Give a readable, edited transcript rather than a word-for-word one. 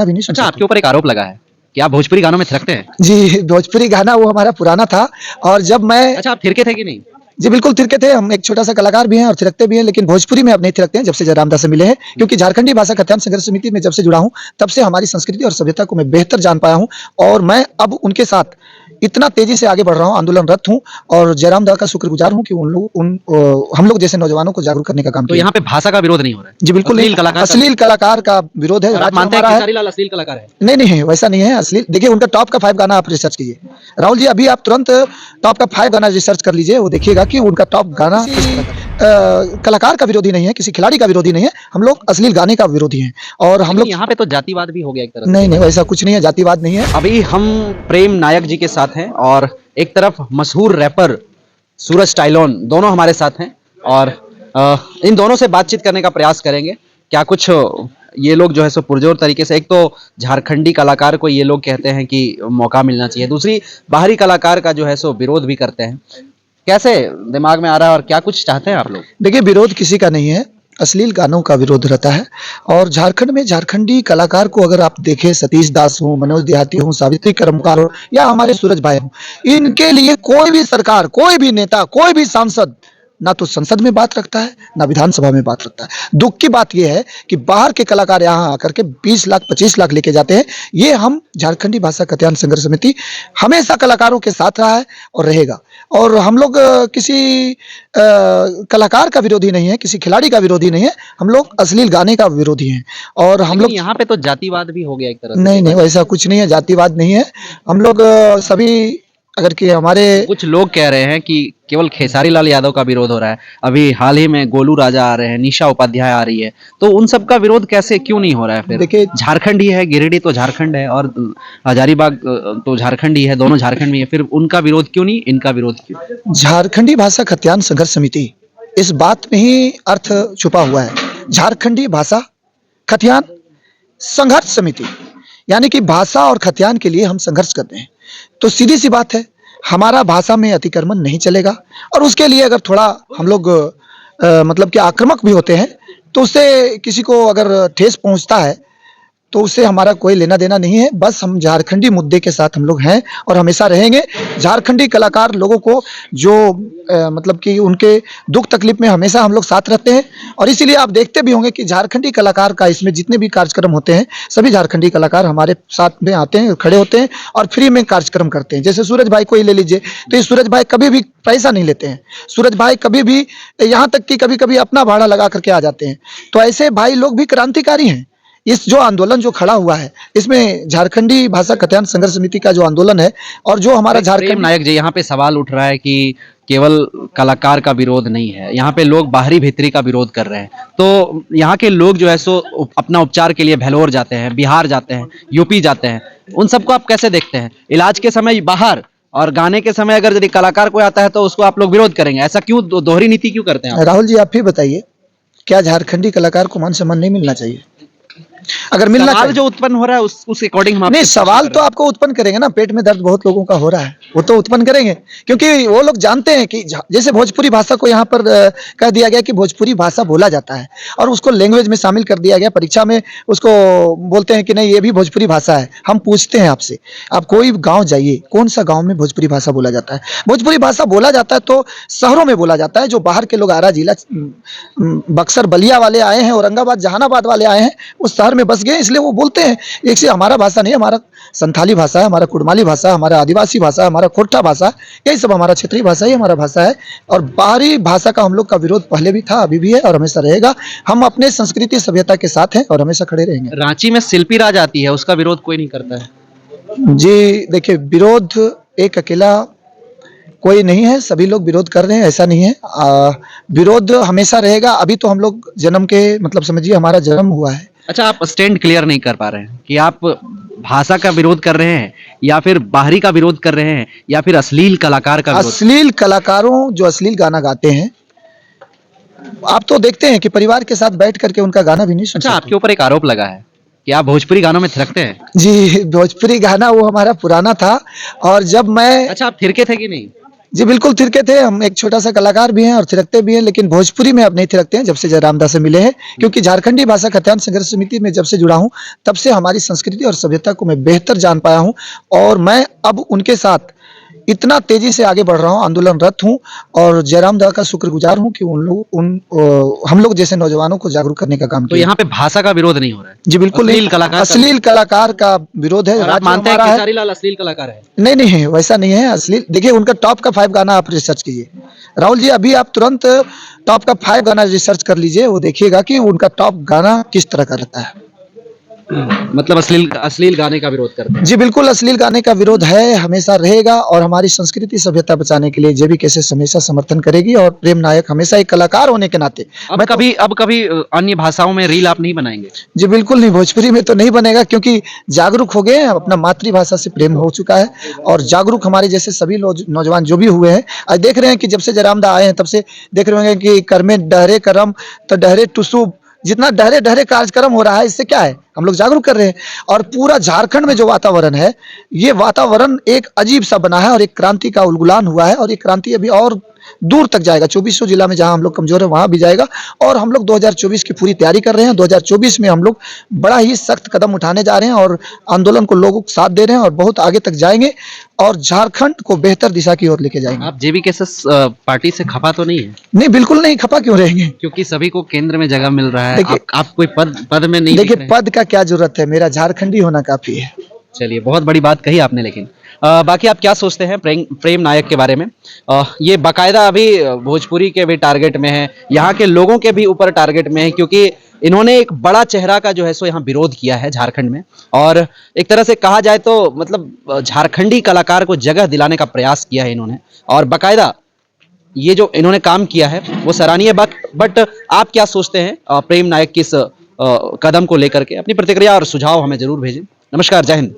भी नहीं सुन अच्छा, सकते। आपके ऊपर एक आरोप लगा है कि आप भोजपुरी गानों में थिरकते हैं। जी, भोजपुरी गाना वो हमारा पुराना था और जब मैं अच्छा, आप थिरके थे कि नहीं? जी बिल्कुल थिरके थे। हम एक छोटा-सा कलाकार भी हैं और थिरकते भी हैं, लेकिन भोजपुरी में अब नहीं थिरकते हैं जब से जयराम दा से मिले हैं। क्योंकि झारखंडी भाषा कथान संघर्ष समिति में जब से जुड़ा हूँ, तब से हमारी संस्कृति और सभ्यता को मैं बेहतर जान पाया हूँ और मैं अब उनके साथ इतना तेज़ी से आगे बढ़ रहा हूँ, आंदोलनरत हूँ और जयराम दा का शुक्रगुज़ार हूँ कि हम लोग जैसे नौजवानों को जागरूक करने का काम तो किया। यहाँ पे भाषा का विरोध नहीं हो रहा है? जी बिल्कुल नहीं, अश्लील कलाकार का अश्लील कलाकार का विरोध है, और आप राज्य मानते हैं हमारा है। खेसारी लाल अश्लील कलाकार है? नहीं, नहीं, वैसा नहीं है अश्लील। देखिए उनका टॉप का 5 गाना आप रिसर्च कीजिए। राहुल जी अभी आप तुरंत टॉप का 5 गाना रिसर्च कर लीजिए, वो देखिएगा कि उनका टॉप गाना किसी कलाकार का विरोधी नहीं है, किसी खिलाड़ी का विरोधी नहीं है। हम लोग अश्लील गाने का विरोधी हैं और हम लेकिन लोग यहाँ पे तो जातिवाद भी हो गया एक तरह से। नहीं, नहीं वैसा कुछ नहीं है, जातिवाद नहीं है। अभी हम प्रेम नायक जी के साथ हैं और एक तरफ मशहूर रैपर सूरज टाइलोन दोनों हमारे साथ हैं और इन दोनों से बातचीत करने का प्रयास करेंगे। क्या कुछ ये लोग जो है सो पुरजोर तरीके से, एक तो झारखंडी कलाकार को ये लोग कहते हैं कि मौका मिलना चाहिए, दूसरी बाहरी कलाकार का जो है सो विरोध भी करते हैं। कैसे दिमाग में आ रहा है और क्या कुछ चाहते हैं आप लोग? देखिए विरोध किसी का नहीं है, अश्लील गानों का विरोध रहता है और झारखंड में झारखंडी कलाकार को अगर आप देखें, सतीश दास हो, मनोज देहाती हो, सावित्री कर्मकार हो या हमारे सूरज भाई हो, इनके लिए कोई भी सरकार, कोई भी नेता, कोई भी सांसद ना तो संसद में बात रखता है, ना विधानसभा में बात रखता है। दुख की बात यह है कि बाहर के कलाकार यहाँ आकर के 20 लाख 25 लाख लेके जाते हैं। ये हम झारखंडी भाषा कल्याण संघर्ष समिति हमेशा कलाकारों के साथ रहा है और रहेगा और हम लोग किसी कलाकार का विरोधी नहीं है, किसी खिलाड़ी का विरोधी नहीं है, हम लोग अश्लील गाने का विरोधी हैं और हम लोग यहाँ पे तो जातिवाद भी हो गया एक तरह से। नहीं, नहीं वैसा कुछ नहीं है, जातिवाद नहीं है। हम लोग सभी अगर कि हमारे कुछ लोग कह रहे हैं कि केवल खेसारी लाल यादव का विरोध हो रहा है। अभी हाल ही में गोलू राजा आ रहे हैं, निशा उपाध्याय आ रही है, तो उन सब का विरोध कैसे क्यों नहीं हो रहा है फिर? देखिए झारखंड ही है, गिरिडीह तो झारखंड है और हजारीबाग तो झारखंड ही है, दोनों झारखंड में है, फिर उनका विरोध क्यों नहीं, इनका विरोध क्यों? झारखंडी भाषा खत्यान संघर्ष समिति इस बात में ही अर्थ छुपा हुआ है। झारखंडी भाषा खत्यान संघर्ष समिति यानी कि भाषा और खत्यान के लिए हम संघर्ष करते हैं। तो सीधी सी बात है, हमारा भाषा में अतिक्रमण नहीं चलेगा और उसके लिए अगर थोड़ा हम लोग मतलब कि आक्रामक भी होते हैं तो उससे किसी को अगर ठेस पहुंचता है तो उससे हमारा कोई लेना देना नहीं है। बस हम झारखंडी मुद्दे के साथ हम लोग हैं और हमेशा रहेंगे। झारखंडी कलाकार लोगों को जो मतलब कि उनके दुख तकलीफ में हमेशा हम लोग साथ रहते हैं और इसीलिए आप देखते भी होंगे कि झारखंडी कलाकार का इसमें जितने भी कार्यक्रम होते हैं, सभी झारखंडी कलाकार हमारे साथ में आते हैं, खड़े होते हैं और फ्री में कार्यक्रम करते हैं। जैसे सूरज भाई को ही ले लीजिए, तो ये सूरज भाई कभी भी पैसा नहीं लेते हैं। सूरज भाई कभी भी, यहाँ तक कि कभी कभी अपना भाड़ा लगा करके आ जाते हैं। तो ऐसे भाई लोग भी क्रांतिकारी हैं। इस जो आंदोलन जो खड़ा हुआ है, इसमें झारखंडी भाषा कल्याण संघर्ष समिति का जो आंदोलन है और जो हमारा प्रेम नायक जी, यहाँ पे सवाल उठ रहा है कि केवल कलाकार का विरोध नहीं है, यहाँ पे लोग बाहरी भीतरी का विरोध कर रहे हैं। तो यहाँ के लोग जो है सो अपना उपचार के लिए भेलोर जाते हैं, बिहार जाते हैं, यूपी जाते हैं, उन सबको आप कैसे देखते हैं? इलाज के समय बाहर और गाने के समय अगर यदि कलाकार कोई आता है तो उसको आप लोग विरोध करेंगे, ऐसा क्यों? दोहरी नीति क्यों करते हैं आप? राहुल जी आप ही बताइए, क्या झारखंडी कलाकार को मान सम्मान नहीं मिलना चाहिए? अगर मिलना सवाल चाहिए जो उत्पन्न हो रहा है उस अकॉर्डिंग हम नहीं, सवाल तो आपको उत्पन्न करेंगे ना। पेट में दर्द बहुत लोगों का हो रहा है, वो तो उत्पन्न करेंगे क्योंकि वो लोग जानते हैं कि जैसे भोजपुरी भाषा को यहाँ पर कह दिया गया कि भोजपुरी भाषा बोला जाता है और उसको लैंग्वेज में शामिल कर दिया गया। परीक्षा में उसको बोलते हैं कि नहीं ये भी भोजपुरी भाषा है। हम पूछते हैं आपसे, आप कोई गाँव जाइए, कौन सा गाँव में भोजपुरी भाषा बोला जाता है? भोजपुरी भाषा बोला जाता है तो शहरों में बोला जाता है। जो बाहर के लोग आरा जिला, बक्सर, बलिया वाले आए हैं, औरंगाबाद, जहानाबाद वाले आए हैं, उस शहर में बस गए, इसलिए वो बोलते हैं। एक से हमारा भाषा नहीं, हमारा संथाली भाषा है, हमारा कुड़माली भाषा, हमारा आदिवासी भाषा, हमारा खोरठा भाषा, यही सब हमारा क्षेत्रीय भाषा ही हमारा भाषा है। और बाहरी भाषा का हम लोग का विरोध पहले भी था, अभी भी है और हमेशा रहेगा। हम अपने संस्कृति सभ्यता के साथ हैं और हमेशा खड़े रहेंगे। रांची में शिल्पी राज आती है, उसका विरोध कोई नहीं करता है। जी देखिए, विरोध एक अकेला कोई नहीं है, सभी लोग विरोध कर रहे हैं, ऐसा नहीं है। विरोध हमेशा रहेगा। अभी तो हम लोग जन्म के मतलब समझिए हमारा जन्म हुआ है। अच्छा, आप स्टैंड क्लियर नहीं कर पा रहे हैं कि आप भाषा का विरोध कर रहे हैं या फिर बाहरी का विरोध कर रहे हैं या फिर अश्लील कलाकार का विरोध? अश्लील कलाकारों जो अश्लील गाना गाते हैं, आप तो देखते हैं कि परिवार के साथ बैठ करके उनका गाना भी नहीं सुन अच्छा, सकते। आपके ऊपर एक आरोप लगा है कि आप भोजपुरी गानों में थिरकते हैं। जी, भोजपुरी गाना वो हमारा पुराना था और जब मैं अच्छा, आप थिरके थे कि नहीं? जी बिल्कुल थिरके थे। हम एक छोटा-सा कलाकार भी हैं और थिरकते भी हैं, लेकिन भोजपुरी में अब नहीं थिरकते हैं, जब से जयराम दा से मिले हैं। क्योंकि झारखंडी भाषा खतियान संघर्ष समिति में जब से जुड़ा हूँ, तब से हमारी संस्कृति और सभ्यता को मैं बेहतर जान पाया हूँ और मैं अब उनके साथ इतना तेज़ी से आगे बढ़ रहा हूँ, आंदोलनरत हूँ और जयराम दा का शुक्रगुज़ार हूँ कि हम लोग जैसे नौजवानों को जागरूक करने का काम तो किया। यहाँ पे भाषा का विरोध नहीं हो रहा है? जी बिल्कुल नहीं। अश्लील कलाकार का अश्लील कलाकार का विरोध है। और आप राज्य मानते हैं हमारा है। खेसारी लाल अश्लील कलाकार है? नहीं, नहीं, वैसा नहीं है अश्लील। देखिए उनका टॉप का 5 गाना आप रिसर्च कीजिए। राहुल जी अभी आप तुरंत टॉप का 5 गाना रिसर्च कर लीजिए, वो देखिएगा कि उनका टॉप गाना किस तरह का रहता है। मतलब अश्लील गाने का विरोध करते हैं? जी बिल्कुल, अश्लील गाने का विरोध है, हमेशा रहेगा और हमारी संस्कृति सभ्यता बचाने के लिए जेबी कैसेट्स हमेशा समर्थन करेगी और प्रेम नायक हमेशा एक कलाकार होने के नाते अब कभी अन्य भाषाओं में रील आप नहीं बनाएंगे? जी बिल्कुल नहीं, भोजपुरी में तो नहीं बनेगा क्योंकि जागरूक हो गए हैं, अपना मातृभाषा से प्रेम हो चुका है और जागरूक हमारे जैसे सभी नौजवान जो भी हुए हैं, आज देख रहे हैं कि जब से जयराम दा आए हैं तब से देख रहे होंगे कि कर में डहरे करम तो डहरे टुसु, जितना डहरे डहरे कार्यक्रम हो रहा है, इससे क्या है, हम लोग जागरूक कर रहे हैं और पूरा झारखंड में जो वातावरण है, ये वातावरण एक अजीब सा बना है और एक क्रांति का उलगुलान हुआ है और ये क्रांति अभी और दूर तक जाएगा। 2400 जिला में जहां हम लोग कमजोर है वहां भी जाएगा और हम लोग 2024 की पूरी तैयारी कर रहे हैं। 2024 में हम लोग बड़ा ही सख्त कदम उठाने जा रहे हैं और आंदोलन को लोगों को साथ दे रहे हैं और बहुत आगे तक जाएंगे और झारखंड को बेहतर दिशा की ओर लेके जाएंगे। आप जेबी कैसेट्स पार्टी से खफा तो नहीं है? नहीं बिल्कुल नहीं, खफा क्यों रहेंगे? क्योंकि सभी को केंद्र में जगह मिल रहा है। देखिए- आप कोई पद में नहीं दिख देखिए रहे हैं। पद का क्या जरूरत है, मेरा झारखंडी होना काफी है। चलिए, बहुत बड़ी बात कही आपने। लेकिन बाकी आप क्या सोचते हैं प्रेम नायक के बारे में? ये बाकायदा अभी भोजपुरी के भी टारगेट में है, यहाँ के लोगों के भी ऊपर टारगेट में है, क्योंकि इन्होंने एक बड़ा चेहरा का जो है सो यहाँ विरोध किया है झारखंड में और एक तरह से कहा जाए तो मतलब झारखंडी कलाकार को जगह दिलाने का प्रयास किया है इन्होंने और बाकायदा ये जो इन्होंने काम किया है वो सराहनीय। बट आप क्या सोचते हैं प्रेम नायक की इस कदम को लेकर के? अपनी प्रतिक्रिया और सुझाव हमें जरूर भेजें। नमस्कार, जय हिंद।